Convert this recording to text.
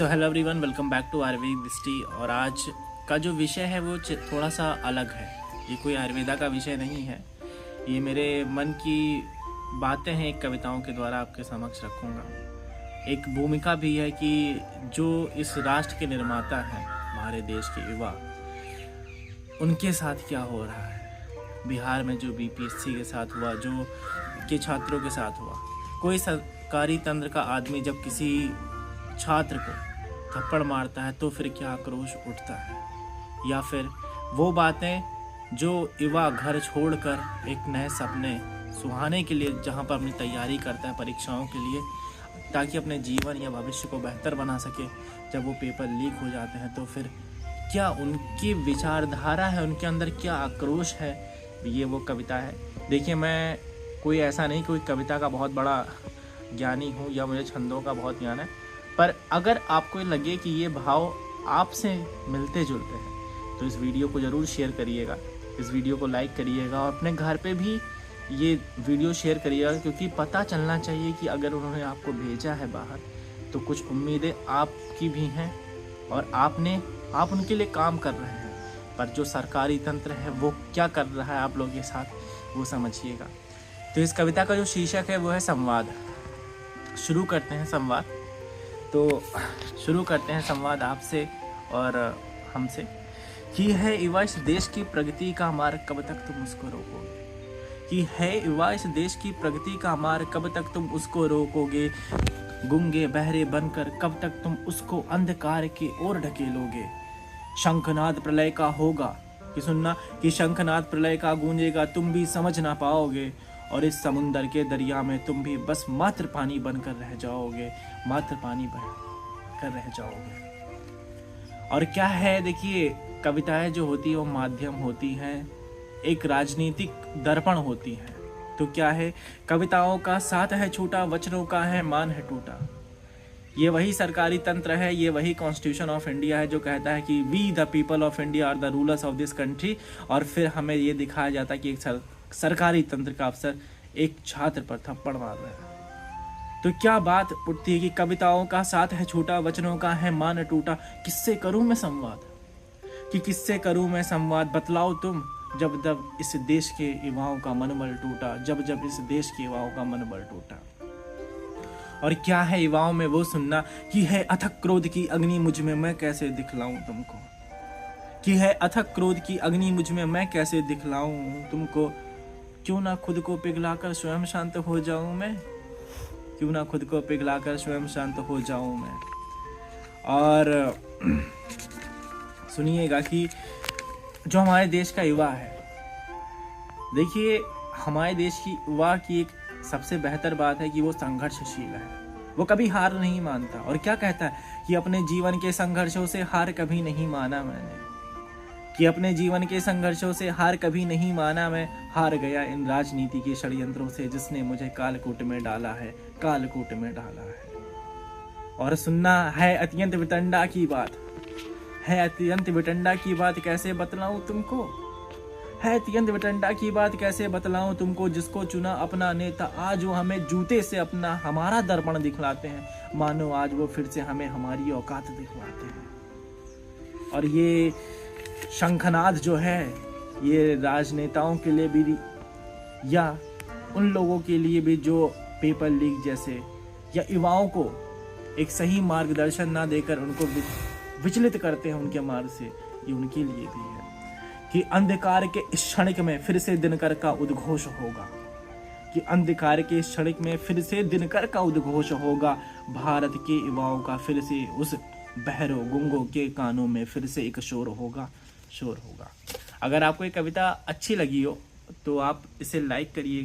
So hello everyone, welcome back to Ayurvedic Drishti. और आज का जो विषय है वो थोड़ा सा अलग है। ये कोई आयुर्वेदा का विषय नहीं है, ये मेरे मन की बातें हैं, एक कविताओं के द्वारा आपके समक्ष रखूँगा। एक भूमिका भी है कि जो इस राष्ट्र के निर्माता हैं, हमारे देश के युवा, उनके साथ क्या हो रहा है। बिहार में जो बीपीएससी के साथ हुआ, जो के छात्रों के साथ हुआ, कोई सरकारी तंत्र का आदमी जब किसी छात्र को थप्पड़ मारता है तो फिर क्या आक्रोश उठता है। या फिर वो बातें जो युवा घर छोड़कर एक नए सपने सुहाने के लिए जहाँ पर अपनी तैयारी करता है परीक्षाओं के लिए, ताकि अपने जीवन या भविष्य को बेहतर बना सके, जब वो पेपर लीक हो जाते हैं तो फिर क्या उनकी विचारधारा है, उनके अंदर क्या आक्रोश है, ये वो कविता है। देखिए, मैं कोई ऐसा नहीं कोई कविता का बहुत बड़ा ज्ञानी हूँ या मुझे छंदों का बहुत ज्ञान है, पर अगर आपको लगे कि ये भाव आपसे मिलते जुलते हैं तो इस वीडियो को ज़रूर शेयर करिएगा, इस वीडियो को लाइक करिएगा और अपने घर पे भी ये वीडियो शेयर करिएगा, क्योंकि पता चलना चाहिए कि अगर उन्होंने आपको भेजा है बाहर तो कुछ उम्मीदें आपकी भी हैं और आप उनके लिए काम कर रहे हैं। पर जो सरकारी तंत्र है वो क्या कर रहा है आप लोगों के साथ, वो समझिएगा। तो इस कविता का जो शीर्षक है वो है संवाद। शुरू करते हैं संवाद। तो शुरू करते हैं संवाद आपसे और हमसे कि है युवा इस देश की प्रगति का मार्ग, कब तक तुम उसको रोकोगे। कि है युवा इस देश की प्रगति का मार्ग, कब तक तुम उसको रोकोगे। गूंगे बहरे बनकर कब तक तुम उसको अंधकार की ओर ढकेलोगे। शंखनाद प्रलय का होगा कि सुनना, कि शंखनाद प्रलय का गूंजेगा, तुम भी समझ ना पाओगे। और इस समुंदर के दरिया में तुम भी बस मात्र पानी बनकर रह जाओगे, मात्र पानी बनकर रह जाओगे। और क्या है, देखिए, कविताएं जो होती है वो माध्यम होती हैं, एक राजनीतिक दर्पण होती हैं। तो क्या है, कविताओं का साथ है छूटा, वचनों का है मान है टूटा। ये वही सरकारी तंत्र है, ये वही कॉन्स्टिट्यूशन ऑफ इंडिया है जो कहता है कि we the people of India are the rulers of this country. और फिर हमें ये दिखाया जाता है कि एक सरकारी तंत्र का अफसर एक छात्र पर थप्पड़ मार रहा है। तो क्या बात उठती है कि कविताओं का साथ है छूटा, वचनों का है मान टूटा। किससे करूं मैं संवाद, कि किससे करूं मैं संवाद, बतलाओ तुम, जब जब इस देश के युवाओं का मनोबल टूटा, जब जब इस देश के युवाओं का मनोबल टूटा। और क्या है युवाओं में वो सुनना कि है अथक क्रोध की अग्नि मुझ में, मैं कैसे दिखलाऊं तुमको। कि है अथक क्रोध की अग्नि मुझ में, मैं कैसे दिखलाऊं तुमको। क्यों ना खुद को पिघलाकर स्वयं शांत हो जाऊं मैं, क्यों ना खुद को पिघलाकर स्वयं शांत हो जाऊं मैं। और सुनिएगा कि जो हमारे देश का युवा है, देखिए, हमारे देश की युवा की एक सबसे बेहतर बात है कि वो संघर्षशील है, वो कभी हार नहीं मानता। और क्या कहता है कि अपने जीवन के संघर्षों से हार कभी नहीं माना मैंने, कि अपने जीवन के संघर्षों से हार कभी नहीं माना मैं। हार गया इन राजनीति के षड्यंत्रों से, जिसने मुझे कालकूट में डाला है, कालकूट में डाला है। और सुनना है अत्यंत वितंडा की बात, है अत्यंत वितंडा की बात, कैसे बतलाऊं तुमको। है अत्यंत वितंडा की बात, कैसे बतलाऊं तुमको। जिसको चुना अपना नेता, आज वो हमें जूते से अपना हमारा दर्पण दिखलाते हैं, मानो आज वो फिर से हमें हमारी औकात दिखलाते हैं। और ये शंखनाद जो है, ये राजनेताओं के लिए भी या उन लोगों के लिए भी जो पेपर लीक जैसे, या युवाओं को एक सही मार्गदर्शन ना देकर उनको विचलित करते हैं उनके मार्ग से, ये उनके लिए भी है। कि अंधकार के इस क्षणिक में फिर से दिनकर का उद्घोष होगा, कि अंधकार के इस क्षणिक में फिर से दिनकर का उद्घोष होगा। भारत के युवाओं का फिर से उस बहरों गुंगों के कानों में फिर से एक शोर होगा, शोर होगा। अगर आपको ये कविता अच्छी लगी हो तो आप इसे लाइक करिएगा।